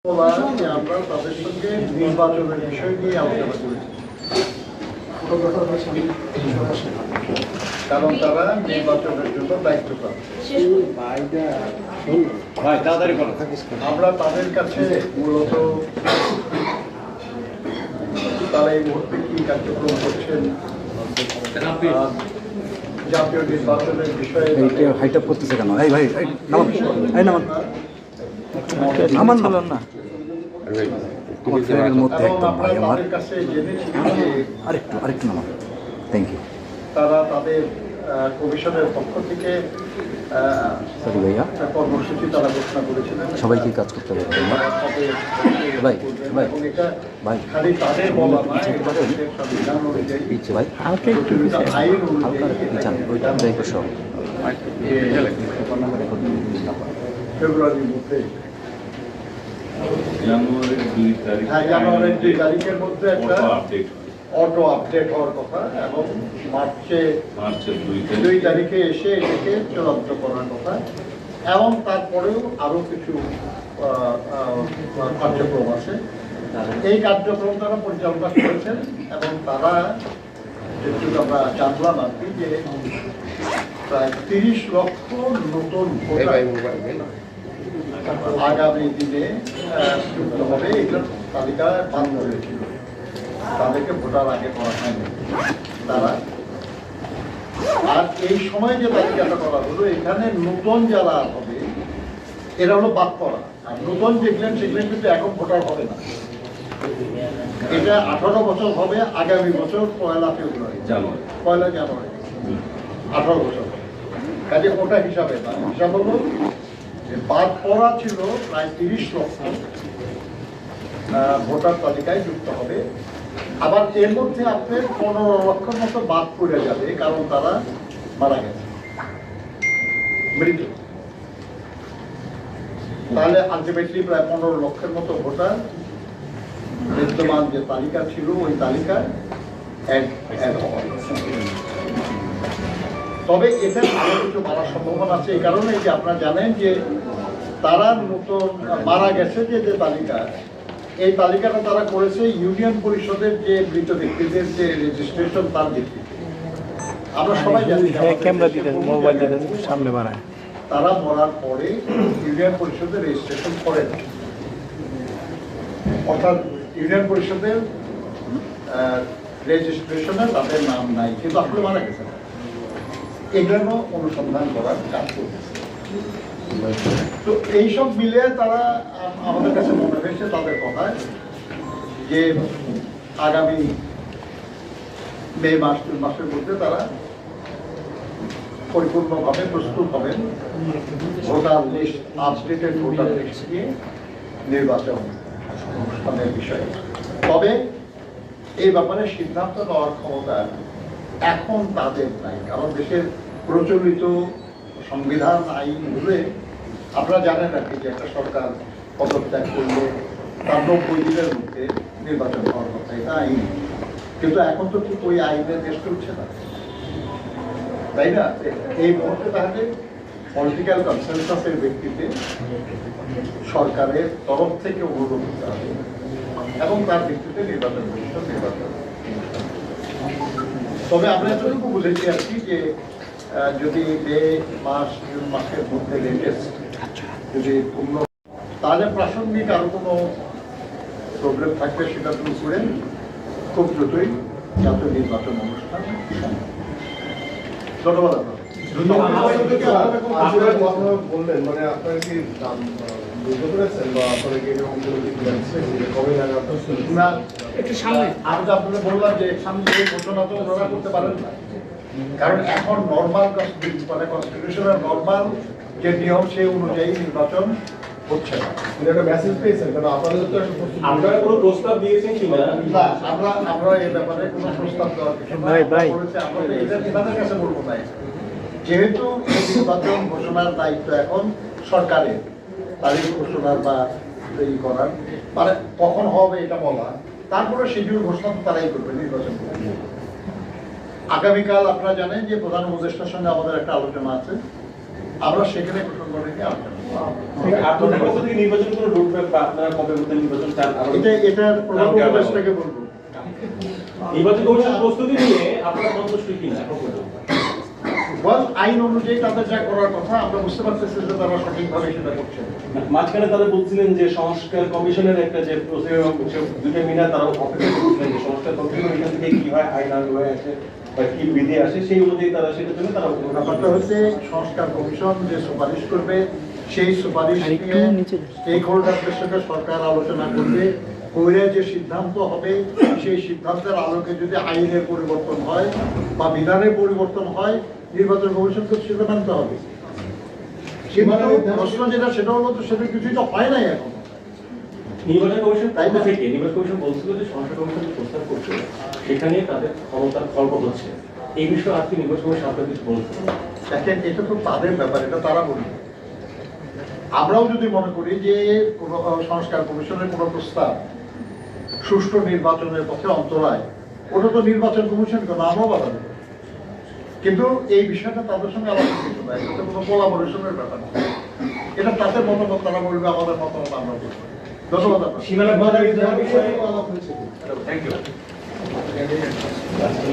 আমরা তাদের সঙ্গে নির্বাচনের বিষয় নিয়ে আলোচনা করেছি, কারণ তারা নির্বাচনের জন্য দায়িত্ব পাবে। আমরা তাদের কাছে মূলত তারা এই মুহূর্তে কি কার্যক্রম করছেন, জাতীয় নির্বাচনের বিষয়ে হাইট করতেছে কেন? এই ভাই নামান, এই নামান, নামান নামান না মধ্যে একদম ভাই আমার আরেকটু নামান। Thank you. তারা তাদের কমিশনের পক্ষ থেকে সরি ভাইয়া, কর্মসূচি তারা ঘোষণা করেছিলেন। সবাইকে কাজ করতে হবে ভাই, ভাই ভাই খালি তাদের বলা নয়, সংবিধান অনুযায়ী পিছিয়ে ভাই হালকা একটু আইন হালকা পিছান ওইটা দেখো সব ফেব্রুয়ারির মধ্যে জানুয়ারির 2 তারিখের মধ্যে একটা অটো আপডেট হওয়ার কথা এবং মার্চের 2 তারিখে এসে এটাকে চূড়ান্ত করার কথা এবং তারপরেও আরো কিছু কার্যক্রম আছে। এই কার্যক্রম তারা পরিচালনা করেছেন এবং তারা যেটুকু আমরা জানলাম আর কি যে প্রায় 30 লক্ষ নতুন ভোটার আগামী দিনে যুক্ত হবে। এটার তালিকা বাদ হয়েছিল, তাদেরকে ভোটার আগে করা হয়নি তারা। আর এই সময় যে তালিকাটা করা হলো, এখানে নতুন যারা হবে এরা হলো বাদ পড়া, আর নতুন যেগুলেন সেগুলেন কিন্তু এখন ভোটার হবে না। এটা 18 বছর হবে আগামী বছর 1 ফেব্রুয়ারি, 1 জানুয়ারি 18 বছর। কাজে ওটা হিসাবে না, হিসাব হলো যে বাদ পড়া ছিল প্রায় 30 লক্ষ ভোটার তালিকায় যুক্ত হবে। আবার এর মধ্যে আপনার 15 লক্ষের মতো বাদ পড়ে যাবে, কারণ তারা মারা গেছে, মৃত। তাহলে আলটিমেটলি প্রায় 15 লক্ষের মতো ভোটার বিদ্যমান যে তালিকা ছিল ওই তালিকায় অ্যাড হবে। তবে এতে আরো কিছু বাড়ার সম্ভাবনা আছে। এই কারণে যে আপনারা জানেন যে তারা নতুন মারা গেছে যে তালিকা, এই তালিকাটা তারা করেছে ইউনিয়ন পরিষদের যে মৃত ব্যক্তিদের যে রেজিস্ট্রেশন তার ভিত্তিতে। আমরা সবাই জানি সামনে বাড়ায় তারা মরার পরে ইউনিয়ন পরিষদের রেজিস্ট্রেশন করে না, অর্থাৎ ইউনিয়ন পরিষদের রেজিস্ট্রেশনে তাদের নাম নাই, কিন্তু আসলে মারা গেছে। এগুলো অনুসন্ধান করার কাজ করতেছে। তো এইসব মিলে তারা আমাদের কাছে মনে হয়েছে তাদের কথায় যে আগামী মে মাস 2 মাসের মধ্যে তারা পরিপূর্ণভাবে প্রস্তুত হবেন voter list, updated voter list নিয়ে নির্বাচন অনুষ্ঠানের বিষয়ে। তবে এই ব্যাপারে সিদ্ধান্ত নেওয়ার ক্ষমতা এখন তাদের নাই, কারণ দেশের প্রচলিত সংবিধান আইন হলে আপনারা জানেন আর কি যে একটা সরকার পদত্যাগ করলে তার 90 দিনের মধ্যে নির্বাচন হওয়ার কথা, এটা আইন। কিন্তু এখন তো ঠিক ওই আইনের দেশ চলছে না, তাই না? এই মুহূর্তে তাহলে পলিটিক্যাল কনসেনসাসের ভিত্তিতে সরকারের তরফ থেকে অনুরোধ করতে হবে এবং তার ভিত্তিতে নির্বাচন কমিশন নির্বাচন। তবে আমরা এতটুকু বুঝেছি আর কি যে যদি মে মাস 2 মাসের মধ্যে লেটেস্ট যদি পূর্ণ, তাহলে প্রাসঙ্গিক আরো কোনো প্রবলেম থাকলে সেটা দূর করে খুব দ্রুতই জাতীয় নির্বাচন অনুষ্ঠান। ধন্যবাদ বললেন, মানে আপনারা কি বুঝতে পেরেছেন বা আপনারা কি এরকম কবে না একটু সামনে আমি তো আপনাদের বললাম যে সামনে ঘোষণা তো ওনারা করতে পারেন না, কারণ এখন নর্মাল মানে কনস্টিটিউশনের নর্মাল যে নিয়ম সেই অনুযায়ী নির্বাচন হচ্ছে না। একটা মেসেজ পেয়েছেন, কারণ আপনাদের তো আপনারা কোনো প্রস্তাব দিয়েছেন কিনা? না, আমরা এই ব্যাপারে কোনো প্রস্তাব দেওয়ার কিছু আমরা এটা বিভাগের কাছে বলবো না। যেহেতু নির্বাচন ঘোষণার দায়িত্ব এখন সরকারের, তারিখ ঘোষণার বা এই করার, মানে কখন হবে এটা বলা, তারপরে শিডিউল ঘোষণা তো তারাই করবে, নির্বাচন করবে। আগামীকাল আপনারা জানেন যে প্রধান উপদেষ্টার সঙ্গে আমাদের একটা আলোচনা আছে, আমরা সেখানে প্রসঙ্গ নিয়ে আলোচনা আপনাদের পক্ষ থেকে নির্বাচন কোনো রোডম্যাপ বা আপনারা কবে মধ্যে নির্বাচন চান এটার প্রধান উপদেষ্টাকে বলবো। নির্বাচন কমিশনের প্রস্তুতি নিয়ে আপনারা সন্তুষ্ট কিনা? বল আইন অনুযায়ী তাদের যা করার কথা আমরা বুঝতে পারতেছি যে তারা সঠিকভাবে সেটা করছে। মাঝখানে তারা বলছিলেন যে সংস্কার কমিশনের একটা যে প্রসিডিউর দুটো মিনা তারা অপেক্ষা করছিলেন যে সংস্কার কমিশনের এখান থেকে কি হয় আইন আগে হয়ে আসে বা কি বিধি আসে সেই অনুযায়ী তারা সেটার জন্য তারা ব্যাপারটা হচ্ছে সংস্কার কমিশন যে সুপারিশ করবে সেই সুপারিশ নিয়ে স্টেক হোল্ডারদের সাথে সরকার আলোচনা করবে, করে যে সিদ্ধান্ত হবে সেই সিদ্ধান্তের আলোকে যদি আইনের পরিবর্তন হয় বা বিধানের পরিবর্তন হয় নির্বাচন কমিশনকে সেটা মানতে হবে। কিন্তু প্রশ্ন যেটা সেটা হলো তো সেটা কিছুই তো হয় নাই এখন। নির্বাচন কমিশন তাই না? থেকে নির্বাচন কমিশন বলছিল যে সংস্কার কমিশন যে প্রস্তাব করছে সেখানে তাদের ক্ষমতার খর্ব হচ্ছে। এই বিষয়ে আজকে নির্বাচন কমিশন আপনার কিছু বলছে? দেখেন এটা তো তাদের ব্যাপার, এটা তারা বলবে। আমরাও যদি মনে করি যে কোনো সংস্কার কমিশনের কোনো প্রস্তাব সুষ্ঠু নির্বাচনের পথে অন্তরায়, ওটা তো নির্বাচন কমিশন কেন আমরাও বাধা দেবো। কিন্তু এই বিষয়টা তাদের সঙ্গে আলাদা কিছু নয়, এটা কোনো কোলাবোরেশনের ব্যাপার না। এটা তাদের মতামত তারা বলবে, আমাদের মতামত আমরা বলবো। ধন্যবাদ আপনাকে। সীমানা বজায় রাখার বিষয়ে আলাপ হয়েছে। Thank you.